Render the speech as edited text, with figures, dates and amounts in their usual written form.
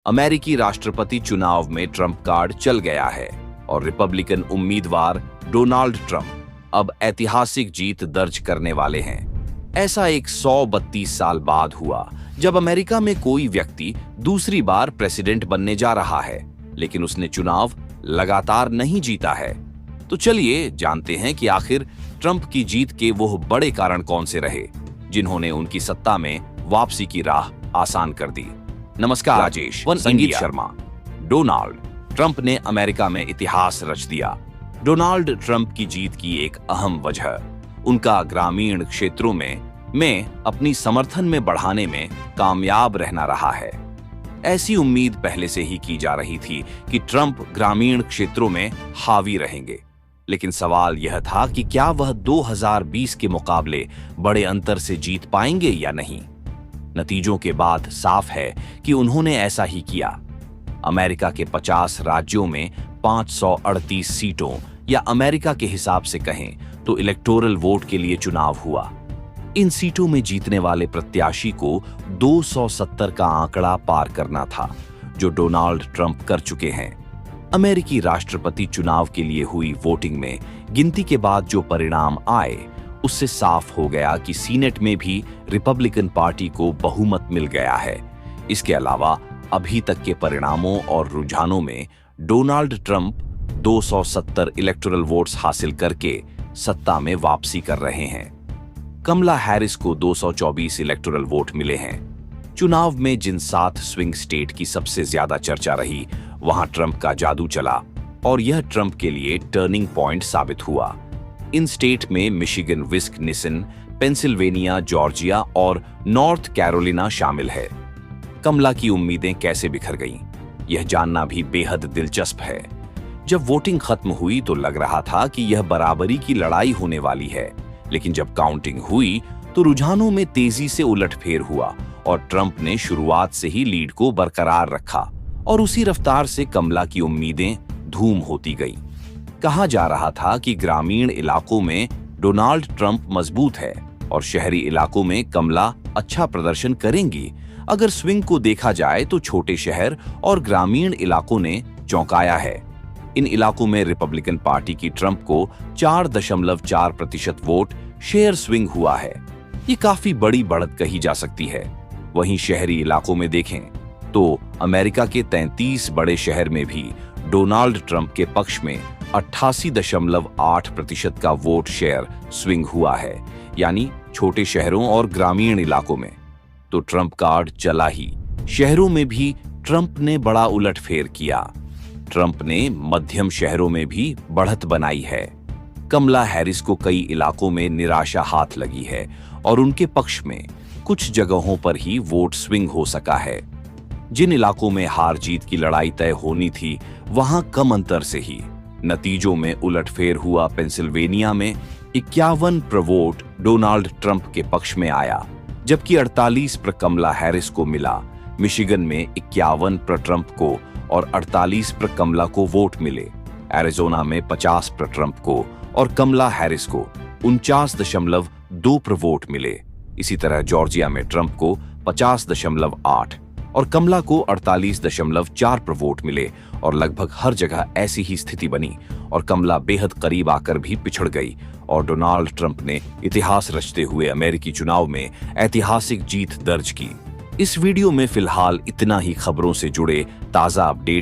अमेरिकी राष्ट्रपति चुनाव में ट्रंप कार्ड चल गया है और रिपब्लिकन उम्मीदवार डोनाल्ड ट्रंप अब ऐतिहासिक जीत दर्ज करने वाले हैं। ऐसा 132 साल बाद हुआ जब अमेरिका में कोई व्यक्ति दूसरी बार प्रेसिडेंट बनने जा रहा है, लेकिन उसने चुनाव लगातार नहीं जीता है। तो चलिए जानते हैं कि आखिर ट्रंप की जीत के वो बड़े कारण कौन से रहे जिन्होंने उनकी सत्ता में वापसी की राह आसान कर दी। नमस्कार राजेश, संगीत शर्मा। डोनाल्ड ट्रंप ने अमेरिका में इतिहास रच दिया। डोनाल्ड ट्रंप की जीत की एक अहम वजह उनका ग्रामीण क्षेत्रों में अपनी समर्थन में बढ़ाने में कामयाब रहना रहा है। ऐसी उम्मीद पहले से ही की जा रही थी कि ट्रंप ग्रामीण क्षेत्रों में हावी रहेंगे, लेकिन सवाल यह था कि क्या वह 2020 के मुकाबले बड़े अंतर से जीत पाएंगे या नहीं। नतीजों के बाद साफ है कि उन्होंने ऐसा ही किया। अमेरिका के 50 राज्यों में 538 सीटों या अमेरिका के हिसाब से कहें तो इलेक्टोरल वोट के लिए चुनाव हुआ। इन सीटों में जीतने वाले प्रत्याशी को 270 का आंकड़ा पार करना था, जो डोनाल्ड ट्रंप कर चुके हैं। अमेरिकी राष्ट्रपति चुनाव के लिए हुई वोटिंग में गिनती के बाद जो परिणाम आए, उससे साफ हो गया कि सीनेट में भी रिपब्लिकन पार्टी को बहुमत मिल गया है। इसके अलावा अभी तक के परिणामों और रुझानों में डोनाल्ड ट्रंप 270 इलेक्टोरल वोट्स हासिल करके सत्ता में वापसी कर रहे हैं। कमला हैरिस को 224 इलेक्टोरल वोट मिले हैं। चुनाव में जिन 7 स्विंग स्टेट की सबसे ज्यादा चर्चा रही, वहां ट्रंप का जादू चला और यह ट्रंप के लिए टर्निंग पॉइंट साबित हुआ। इन स्टेट में मिशिगन, विस्कन्सिन, पेंसिल्वेनिया, जॉर्जिया और नॉर्थ कैरोलिना शामिल है। कमला की उम्मीदें कैसे बिखर गईं, यह जानना भी बेहद दिलचस्प है। जब वोटिंग खत्म हुई तो लग रहा था कि यह बराबरी की लड़ाई होने वाली है, लेकिन जब काउंटिंग हुई तो रुझानों में तेजी से उलटफेर हुआ और ट्रंप ने शुरुआत से ही लीड को बरकरार रखा और उसी रफ्तार से कमला की उम्मीदें धूम होती गईं। कहा जा रहा था कि ग्रामीण इलाकों में डोनाल्ड ट्रंप मजबूत है और शहरी इलाकों में कमला अच्छा प्रदर्शन करेंगी। अगर स्विंग को देखा जाए तो छोटे शहर और ग्रामीण इलाकों ने चौंकाया है। इन इलाकों में रिपब्लिकन पार्टी की ट्रंप को 4.4% वोट शेयर स्विंग हुआ है। ये काफी बड़ी बढ़त कही जा सकती है। वहीं शहरी इलाकों में देखें तो अमेरिका के 33 बड़े शहर में भी डोनाल्ड ट्रंप के पक्ष में 88.8% का वोट शेयर स्विंग हुआ है, यानी छोटे शहरों और ग्रामीण इलाकों में तो ट्रंप कार्ड चला ही। शहरों में भी ट्रंप ने बड़ा उलटफेर किया। ट्रंप ने मध्यम शहरों में भी बढ़त बनाई है। कमला हैरिस को कई इलाकों में निराशा हाथ लगी है और उनके पक्ष में कुछ जगहों पर ही वोट स्विंग हो सका है। जिन इलाकों में हार जीत की लड़ाई तय होनी थी, वहां कम अंतर से ही नतीजों में उलटफेर हुआ। पेंसिल्वेनिया में 51 वोट डोनाल्ड ट्रंप के पक्ष में आया, जबकि 48 कमला हैरिस को मिला। मिशिगन में 51 ट्रंप को और 48 कमला को वोट मिले। एरिजोना में 50 ट्रंप को और कमला हैरिस को 49.2 वोट मिले। इसी तरह जॉर्जिया में ट्रंप को 50.8 और कमला को 48.4 वोट मिले और लगभग हर जगह ऐसी ही स्थिति बनी और कमला बेहद करीब आकर भी पिछड़ गई और डोनाल्ड ट्रंप ने इतिहास रचते हुए अमेरिकी चुनाव में ऐतिहासिक जीत दर्ज की। इस वीडियो में फिलहाल इतना ही। खबरों से जुड़े ताजा अपडेट